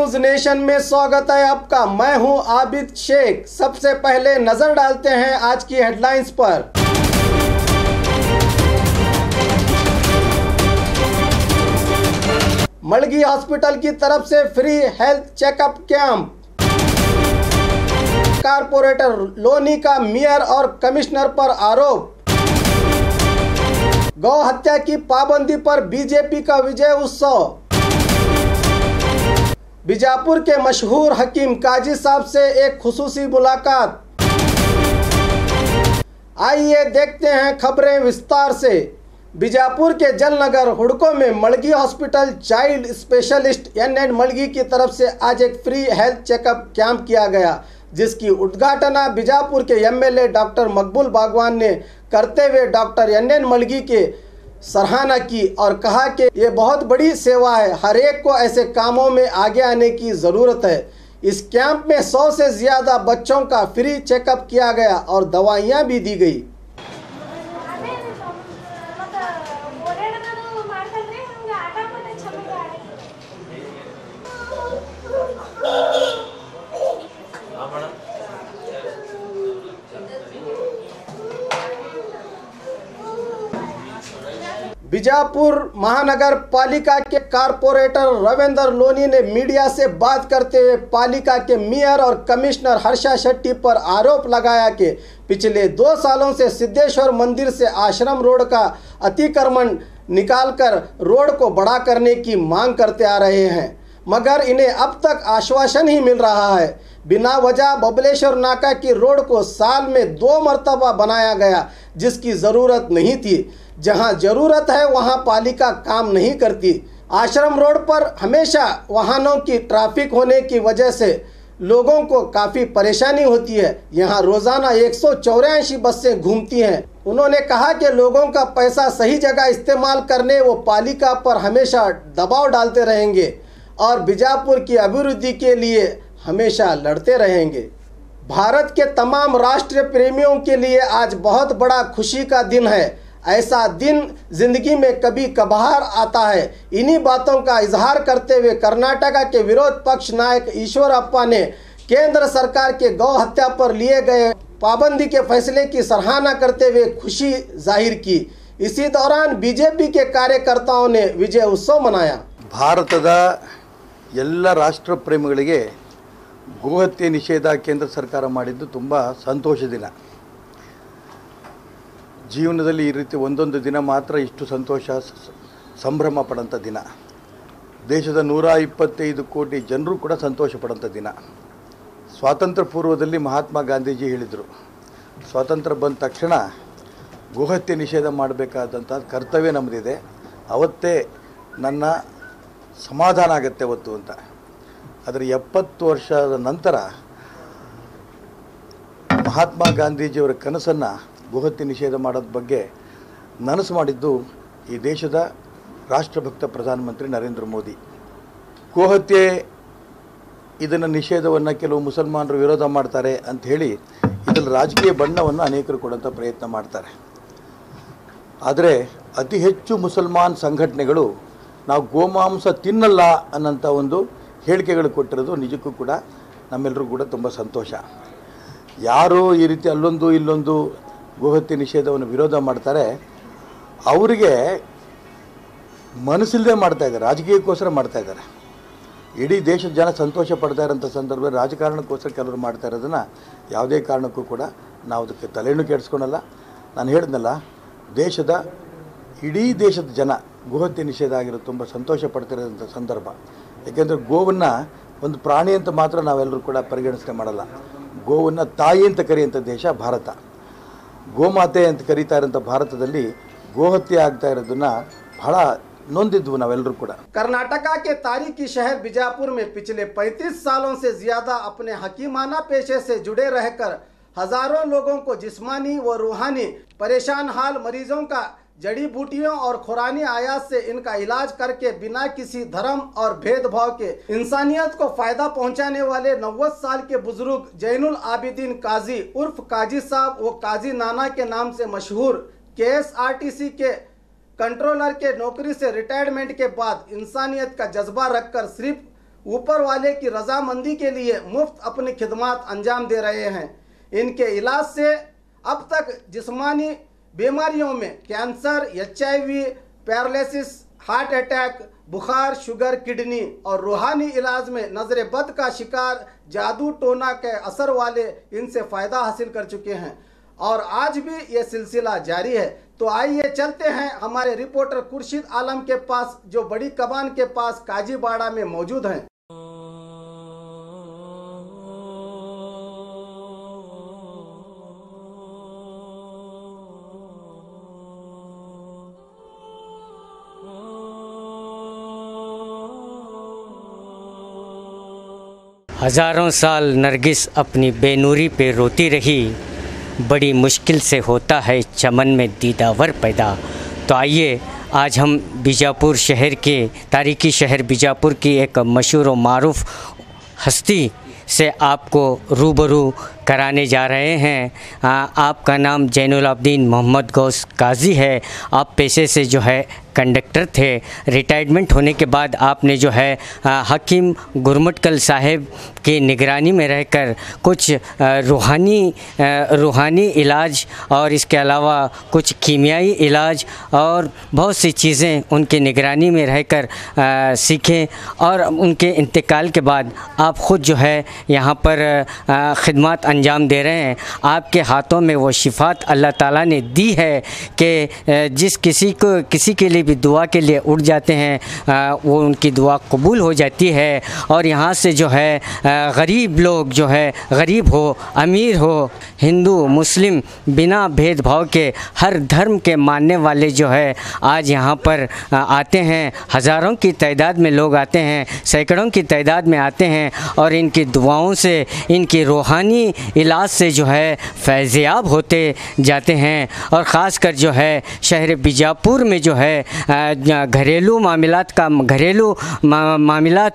News nation में स्वागत है आपका। मैं हूं आबिद शेख। सबसे पहले नजर डालते हैं आज की हेडलाइंस पर। मलगी हॉस्पिटल की तरफ से free health checkup camp. Corporator Loni का मेयर और कमिश्नर पर आरोप। गौ हत्या की पाबंदी पर बीजेपी का विजय उत्सव। बीजापुर के मशहूर हकीम काजी साहब से एक खुसूसी मुलाकात। आइए देखते हैं खबरें विस्तार से। बीजापुर के जलनगर हुड़को में मलगी हॉस्पिटल चाइल्ड स्पेशलिस्ट एन मलगी की तरफ से आज एक फ्री हेल्थ चेकअप कैंप किया गया, जिसकी उद्घाटना बीजापुर के एमएलए डॉक्टर मकबूल बागवान ने करते हुए डॉक्टर एन मलगी के सराहना की और कहा कि ये बहुत बड़ी सेवा है, हर एक को ऐसे कामों में आगे आने की ज़रूरत है। इस कैंप में 100 से ज़्यादा बच्चों का फ्री चेकअप किया गया और दवाइयाँ भी दी गई। बीजापुर महानगर पालिका के कारपोरेटर रविंद्र लोनी ने मीडिया से बात करते हुए पालिका के मेयर और कमिश्नर हर्षा शेट्टी पर आरोप लगाया कि पिछले 2 सालों से सिद्धेश्वर मंदिर से आश्रम रोड का अतिक्रमण निकालकर रोड को बड़ा करने की मांग करते आ रहे हैं, मगर इन्हें अब तक आश्वासन ही मिल रहा है। बिना वजह बबलेश्वर नाका की रोड को साल में 2 मरतबा बनाया गया, जिसकी ज़रूरत नहीं थी। जहां ज़रूरत है वहां पालिका काम नहीं करती। आश्रम रोड पर हमेशा वाहनों की ट्रैफिक होने की वजह से लोगों को काफ़ी परेशानी होती है। यहां रोज़ाना 184 बसें घूमती हैं। उन्होंने कहा कि लोगों का पैसा सही जगह इस्तेमाल करने वो पालिका पर हमेशा दबाव डालते रहेंगे और बीजापुर की अभिवृद्धि के लिए हमेशा लड़ते रहेंगे। भारत के तमाम राष्ट्रीय प्रेमियों के लिए आज बहुत बड़ा खुशी का दिन है। ऐसा दिन जिंदगी में कभी कभार आता है। इन्हीं बातों का इजहार करते हुए कर्नाटका के विरोध पक्ष नायक ईश्वरप्पा ने केंद्र सरकार के गौ हत्या पर लिए गए पाबंदी के फैसले की सराहना करते हुए खुशी जाहिर की। इसी दौरान बीजेपी के कार्यकर्ताओं ने विजय उत्सव मनाया। ಭಾರತದ ಎಲ್ಲ ರಾಷ್ಟ್ರ ಪ್ರೇಮಿಗಳಿಗೆ ಗೋಹತ್ಯೆ ನಿಷೇಧ ಕೇಂದ್ರ ಸರ್ಕಾರ ಮಾಡಿದ್ದು ತುಂಬ ಸಂತೋಷ ದಿನ. ಜೀವನದಲ್ಲಿ ಈ ರೀತಿ ಒಂದೊಂದು ದಿನ ಮಾತ್ರ ಇಷ್ಟು ಸಂತೋಷ ಸಂಭ್ರಮ ಪಡೋಂಥ ದಿನ. ದೇಶದ 125 ಕೋಟಿ ಜನರು ಕೂಡ ಸಂತೋಷ ಪಡೋಂಥ ದಿನ. ಸ್ವಾತಂತ್ರ್ಯ ಪೂರ್ವದಲ್ಲಿ ಮಹಾತ್ಮ ಗಾಂಧೀಜಿ ಹೇಳಿದರು, ಸ್ವಾತಂತ್ರ್ಯ ಬಂದ ತಕ್ಷಣ ಗೋಹತ್ಯೆ ನಿಷೇಧ ಮಾಡಬೇಕಾದಂಥ ಕರ್ತವ್ಯ ನಮ್ಮದಿದೆ, ಅವತ್ತೇ ನನ್ನ ಸಮಾಧಾನ ಆಗುತ್ತೆ ಅವತ್ತು ಅಂತ. ಆದರೆ 70 ವರ್ಷದ ನಂತರ ಮಹಾತ್ಮ ಗಾಂಧೀಜಿಯವರ ಕನಸನ್ನು ಗೋಹತ್ಯೆ ನಿಷೇಧ ಮಾಡೋದ್ರ ಬಗ್ಗೆ ನನಸು ಮಾಡಿದ್ದು ಈ ದೇಶದ ರಾಷ್ಟ್ರಭಕ್ತ ಪ್ರಧಾನಮಂತ್ರಿ ನರೇಂದ್ರ ಮೋದಿ. ಗೋಹತ್ಯೆ ಇದನ್ನು ನಿಷೇಧವನ್ನು ಕೆಲವು ಮುಸಲ್ಮಾನರು ವಿರೋಧ ಮಾಡ್ತಾರೆ ಅಂತ ಹೇಳಿ ಇದರಲ್ಲಿ ರಾಜಕೀಯ ಬಣ್ಣವನ್ನು ಅನೇಕರು ಕೊಡೋಂಥ ಪ್ರಯತ್ನ ಮಾಡ್ತಾರೆ. ಆದರೆ ಅತಿ ಹೆಚ್ಚು ಮುಸಲ್ಮಾನ್ ಸಂಘಟನೆಗಳು ನಾವು ಗೋಮಾಂಸ ತಿನ್ನಲ್ಲ ಅನ್ನೋಂಥ ಒಂದು ಹೇಳಿಕೆಗಳು ಕೊಟ್ಟಿರೋದು ನಿಜಕ್ಕೂ ಕೂಡ ನಮ್ಮೆಲ್ಲರಿಗೂ ಕೂಡ ತುಂಬ ಸಂತೋಷ. ಯಾರು ಈ ರೀತಿ ಅಲ್ಲೊಂದು ಇಲ್ಲೊಂದು ಗೋಹತ್ಯೆ ನಿಷೇಧವನ್ನು ವಿರೋಧ ಮಾಡ್ತಾರೆ, ಅವರಿಗೆ ಮನಸ್ಸಿಲ್ಲದೆ ಮಾಡ್ತಾಯಿದ್ದಾರೆ, ರಾಜಕೀಯಕ್ಕೋಸ್ಕರ ಮಾಡ್ತಾಯಿದ್ದಾರೆ. ಇಡೀ ದೇಶದ ಜನ ಸಂತೋಷ ಪಡ್ತಾ ಇರೋಂಥ ಸಂದರ್ಭದಲ್ಲಿ ರಾಜಕಾರಣಕ್ಕೋಸ್ಕರ ಕೆಲವರು ಮಾಡ್ತಾ ಇರೋದನ್ನು ಯಾವುದೇ ಕಾರಣಕ್ಕೂ ಕೂಡ ನಾವು ಅದಕ್ಕೆ ತಲೆನೂ ಕೆಡಿಸ್ಕೊಳಲ್ಲ. ನಾನು ಹೇಳಿದ್ನಲ್ಲ, ಇಡೀ ದೇಶದ ಜನ ಗೋಹತ್ಯೆ ನಿಷೇಧ ಆಗಿರೋದು ತುಂಬ ಸಂತೋಷ ಪಡ್ತಿರೋಂಥ ಸಂದರ್ಭ. ಏಕೆಂದರೆ ಗೋವನ್ನು ಒಂದು ಪ್ರಾಣಿ ಅಂತ ಮಾತ್ರ ನಾವೆಲ್ಲರೂ ಕೂಡ ಪರಿಗಣಿಸದೆ ಮಾಡಲ್ಲ. ಗೋವನ್ನು ತಾಯಿ ಅಂತ ಕರೆಯುವಂಥ ದೇಶ ಭಾರತ. ಗೋಮಾತೆ ಅಂತ ಕರೀತಾ ಇರೋಂಥ ಭಾರತದಲ್ಲಿ ಗೋಹತ್ಯೆ ಆಗ್ತಾ ಇರೋದನ್ನ ಬಹಳ नोंदिद्वु नावेल्लरू ಕೂಡ. कर्नाटका के तारीखी शहर बीजापुर में पिछले 35 सालों से ज्यादा अपने हकीमाना पेशे से जुड़े रहकर हजारों लोगों को जिस्मानी व रूहानी परेशान हाल मरीजों का जड़ी बूटियों और खुरानी आयात से इनका इलाज करके बिना किसी धर्म और भेदभाव के इंसानियत को फायदा पहुंचाने वाले 90 साल के बुजुर्ग जैनुल आबिदीन काजी उर्फ काजी साहब वो काजी नाना के नाम से मशहूर KSRTC के कंट्रोलर के नौकरी से रिटायरमेंट के बाद इंसानियत का जज्बा रखकर सिर्फ ऊपर वाले की रजामंदी के लिए मुफ्त अपनी खिदमत अंजाम दे रहे हैं। इनके इलाज से अब तक जिस्मानी बीमारियों में cancer, HIV, paralysis, heart attack, बुखार, शुगर, किडनी और रूहानी इलाज में नजर बद का शिकार, जादू टोना के असर वाले इनसे फ़ायदा हासिल कर चुके हैं और आज भी ये सिलसिला जारी है। तो आइए चलते हैं हमारे रिपोर्टर खुर्शीद आलम के पास, जो बड़ी कबान के पास काजीबाड़ा में मौजूद हैं। हज़ारों साल नरगिस अपनी बेनूरी पे रोती रही, बड़ी मुश्किल से होता है चमन में दीदावर पैदा। तो आइए आज हम बीजापुर शहर के तारीखी शहर बीजापुर की एक मशहूर व मारूफ हस्ती से आपको रूबरू कराने जा रहे हैं। आपका नाम जैनुल आबदीन मोहम्मद गौस काजी है। आप पेशे से जो है कंडक्टर थे। रिटायरमेंट होने के बाद आपने जो है हकीम गुरमटकल साहब की निगरानी में रहकर कुछ रूहानी इलाज और इसके अलावा कुछ कीमियाई इलाज और बहुत सी चीज़ें उनकी निगरानी में रहकर सीखें और उनके इंतकाल के बाद आप ख़ुद जो है यहाँ पर ख़िदमत अंजाम दे रहे हैं। आपके हाथों में वो शिफात अल्लाह ताला ने दी है कि जिस किसी के लिए भी दुआ के लिए उठ जाते हैं वो उनकी दुआ कबूल हो जाती है। और यहाँ से जो है गरीब लोग जो है, गरीब हो अमीर हो, हिंदू मुस्लिम, बिना भेदभाव के हर धर्म के मानने वाले जो है आज यहाँ पर आते हैं। हज़ारों की तादाद में लोग आते हैं, सैकड़ों की तादाद में आते हैं और इनकी दुआओं से, इनकी रूहानी इलाज से जो है फैज़याब होते जाते हैं। और ख़ास कर जो है शहर बीजापुर में जो है घरेलू मामलात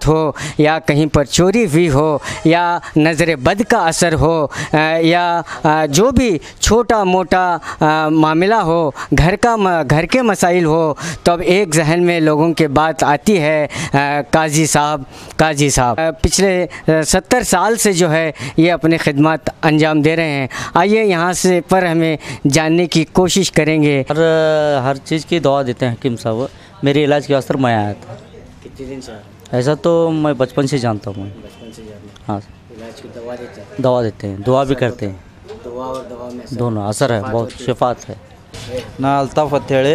हो या कहीं पर चोरी हुई हो या नज़र बद का असर हो या जो भी छोटा मोटा मामला हो, घर के मसाइल हो, तो अब एक जहन में लोगों के बात आती है काजी साहब। पिछले 70 साल से जो है ये अपनी खिदमत अंजाम दे रहे हैं। आइए यहाँ से पर हमें जानने की कोशिश करेंगे। हर चीज़ की दवा देते हैं हकीम साहब। मेरे इलाज के वास्ते मैं आया था। कितने दिन से? ऐसा तो मैं बचपन से जानता हूँ। बचपन से जानते? हाँ, इलाज की दवा देते हैं? दवा देते हैं, दुआ भी करते हैं। दुआ और दवा में दोनों असर है, बहुत शिफात है। ನಾ ಅಲ್ತಾಫ್ ಅಂತೇಳಿ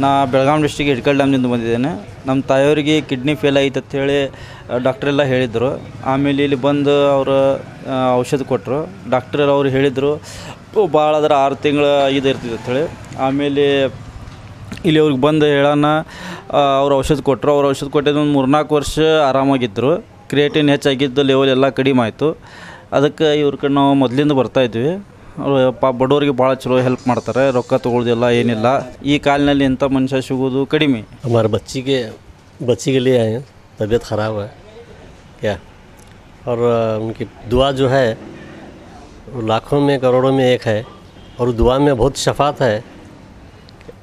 ನಾ ಬೆಳಗಾಂ ಡಿಸ್ಟ್ರಿಕ್ಟ್ ಹಿಡ್ಕಲ್ ಡ್ಯಾಮ್ನಿಂದ ಬಂದಿದ್ದೇನೆ. ನಮ್ಮ ತಾಯಿಯವರಿಗೆ ಕಿಡ್ನಿ ಫೇಲ್ ಆಯ್ತು ಅಂತೇಳಿ ಡಾಕ್ಟ್ರೆಲ್ಲ ಹೇಳಿದರು. ಆಮೇಲೆ ಇಲ್ಲಿ ಬಂದು ಅವರು ಔಷಧ ಕೊಟ್ಟರು. ಡಾಕ್ಟ್ರ್ ಅವ್ರು ಹೇಳಿದರು ಭಾಳ ಅದರ 6 ತಿಂಗಳ ಇದು ಇರ್ತದೆ ಅಂಥೇಳಿ. ಆಮೇಲೆ ಇಲ್ಲಿ ಅವ್ರಿಗೆ ಬಂದು ಹೇಳೋಣ ಅವ್ರು ಔಷಧ ಕೊಟ್ಟರು. ಅವ್ರು ಔಷಧ ಕೊಟ್ಟಿದ್ದು ಒಂದು 3-4 ವರ್ಷ ಆರಾಮಾಗಿದ್ದರು. ಕ್ರಿಯೇಟಿನ್ ಹೆಚ್ಚಾಗಿದ್ದು ಲೆವೆಲ್ ಎಲ್ಲ ಕಡಿಮೆ ಆಯಿತು. ಅದಕ್ಕೆ ಇವ್ರ ಕಡೆ ನಾವು ಮೊದಲಿಂದ ಬರ್ತಾಯಿದ್ವಿ. ಅವರು ಬಡವರಿಗೆ ಭಾಳ ಚಲೋ ಹೆಲ್ಪ್ ಮಾಡ್ತಾರೆ, ರೊಕ್ಕ ತೊಗೊಳ್ಳೋದಿಲ್ಲ ಏನಿಲ್ಲ. ಈ ಕಾಲಿನಲ್ಲಿ ಇಂಥ ಮನುಷ್ಯ ಸಿಗೋದು ಕಡಿಮೆ. हमारे बच्ची के लिए आए हैं, तबीयत ख़राब है क्या, और उनकी दुआ जो है लाखों में करोड़ों में एक है और दुआ में बहुत शफात है।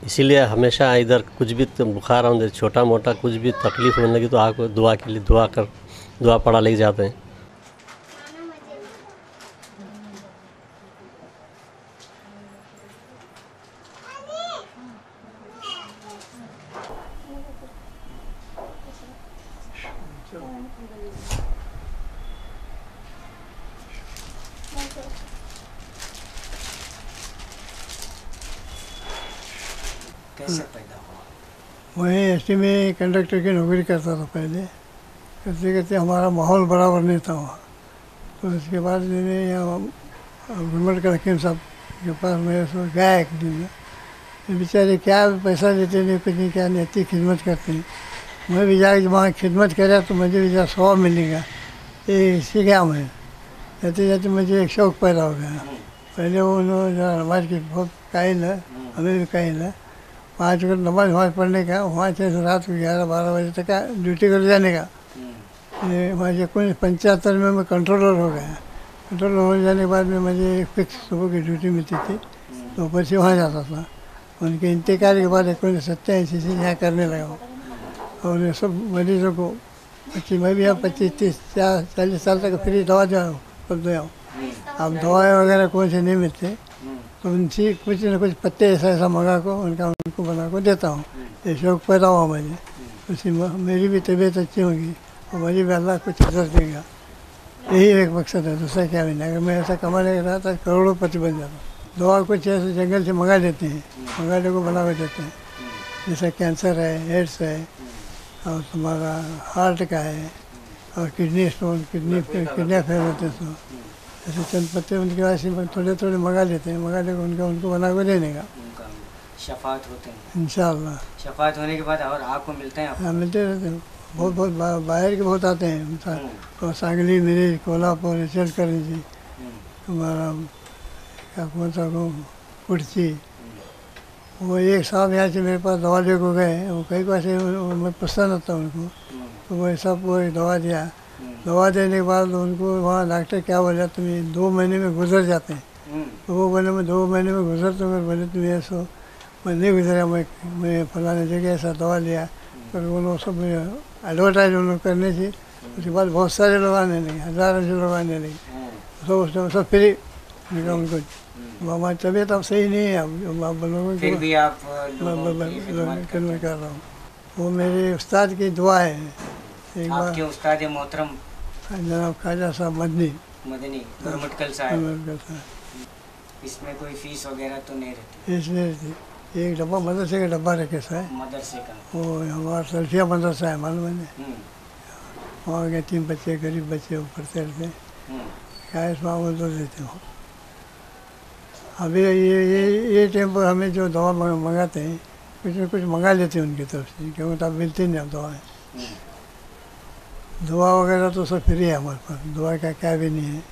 इसीलिए हमेशा इधर कुछ भी बुखार आने, छोटा मोटा कुछ भी तकलीफ़ होने लगी तो आपको दुआ के लिए दुआ पढ़ा ले जाते हैं। कैसे पैदा हुआ? वहीं एसटी में कंडक्टर की नौकरी करता था पहले। करते करते हमारा माहौल बराबर नहीं था वहाँ। तो उसके बाद मैंने यहाँ गुरमटकल हकीम साहब के पास मैं उसको गया एक दिन में। बेचारे क्या पैसा देते नहीं, कुछ नहीं, क्या नहीं, इतनी खिदमत करते हैं। मैं भी जाकर वहाँ खिदमत करा तो मुझे भी जरा सवाब मिलेगा, ये सीख गया मैं। जाते जाते मुझे एक शौक़ पैदा हो गया। पहले वो उन्होंने जरा नमाज की बहुत कायल है, हमें भी कायल है। 5 वक्त नमाज पढ़ने का, वहाँ से रात को 11-12 बजे तक का ड्यूटी कर जाने का। वहाँ से 1975 में मैं कंट्रोलर हो गया। कंट्रोलर हो जाने के बाद में मुझे फिक्स सुबह की ड्यूटी मिलती थी, तो ऊपर से वहाँ जाता था। उनके इंतकाल के बाद 1987 से यहाँ करने लगा हूँ और ये सब मरीजों को मैं भी अब 25-30-40 साल तक फ्री दवा जो हूँ। अब दवाएँ वगैरह कौन से नहीं मिलते, तो उनसे कुछ न कुछ पत्ते ऐसा मंगा को उनको बना को देता हूँ। ये शौक पैदा हुआ मुझे, उसी मेरी भी तबीयत अच्छी होगी और मुझे भी अल्लाह कुछ असर देगा। यही एक मकसद है, दूसरा क्या भी नहीं। अगर मैं ऐसा कमाने रहा था करोड़ोंपति बन जाता। दवा कुछ ऐसे जंगल से मंगा देते हैं, मंगाने को बना के देते हैं। जैसे कैंसर है, एड्स है, और तुम्हारा हार्ट का है, और किडनी स्टोन, किडनी फेल होते हैं। तो ऐसे चंद पत्ते उनके पास थोड़े थोड़े मंगा लेते हैं, मंगा लेकर उनको बना के देने का। शफात होते हैं इंशाअल्लाह। शफात होने के बाद और आपको मिलते हैं? हाँ, मिलते रहते हैं। बहुत बाहर के बहुत आते हैं, और सांगली, मिरिज, कोल्हापुर, इचलकरंजी, हमारा क्या कौन सा कुर्सी। वो एक साहब यहाँ से मेरे पास दवा ले को गए, वो कई पास मैं पसंद आता उनको, तो वो सब वो दवा दिया। दवा देने के बाद उनको वहाँ डॉक्टर क्या बोला, तुम्हें 2 महीने में गुजर जाते हैं। तो वो बोले मैं 2 महीने में गुजर, तो मैं बोले तुम्हें ऐसा मैं नहीं गुजरा, मैं फलाने जगह ऐसा दवा लिया। तो उन्होंने सब एडवर्टाइज उन्होंने करने से उसके बाद बहुत सारे लोग आने लगे, हज़ारों से लोग आने लगे। तो उसने सब फ्री उनको। हमारी तबीयत अब सही नहीं है, अब लोगों फिर भी आप खिदमत कर रहा हूँ। वो मेरे उस्ताद की दुआ है। एक बार आपके उस्ताद मोहतरम जनाब ख्वाजा साहब मदनी गरमटकल साहब, इसमें कोई फीस वगैरह तो नहीं रहती? इसलिए एक डब्बा मदरसे का डब्बा रखे सा है, मदरसे का। वो हमारा सल्फिया मदरसा है, मालूम है। वहाँ के 3 बच्चे, गरीब बच्चे वो पढ़ते रहते हैं। क्या इसमें वो तो देते हो। अभी ये टाइम पर हमें जो दवा मंगाते हैं, कुछ न कुछ मंगा लेते हैं उनकी तरफ से, क्योंकि तब मिलती नहीं अब दवाएँ। दवा वगैरह तो सब फ्री है हमारे पास, दवा का क्या भी नहीं है।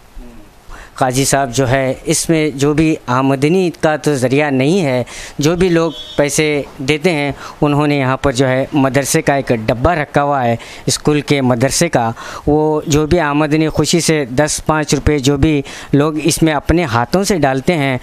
काजी साहब जो है, इसमें जो भी आमदनी का तो ज़रिया नहीं है, जो भी लोग पैसे देते हैं उन्होंने यहाँ पर जो है मदरसे का एक डब्बा रखा हुआ है, स्कूल के मदरसे का। वो जो भी आमदनी खुशी से 10-5 रुपये जो भी लोग इसमें अपने हाथों से डालते हैं,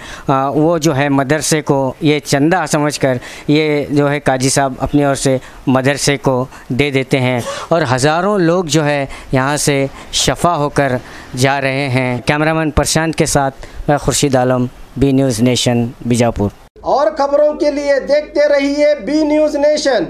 वो जो है मदरसे को ये चंदा समझकर ये जो है काजी साहब अपनी ओर से मदरसे को दे देते हैं, और हज़ारों लोग जो है यहाँ से शफा होकर जा रहे हैं। कैमरामैन प्रशांत के साथ मैं Khurshid Alam, B news nation, Bijapur. और खबरों के लिए देखते रहिए बी न्यूज़ नेशन।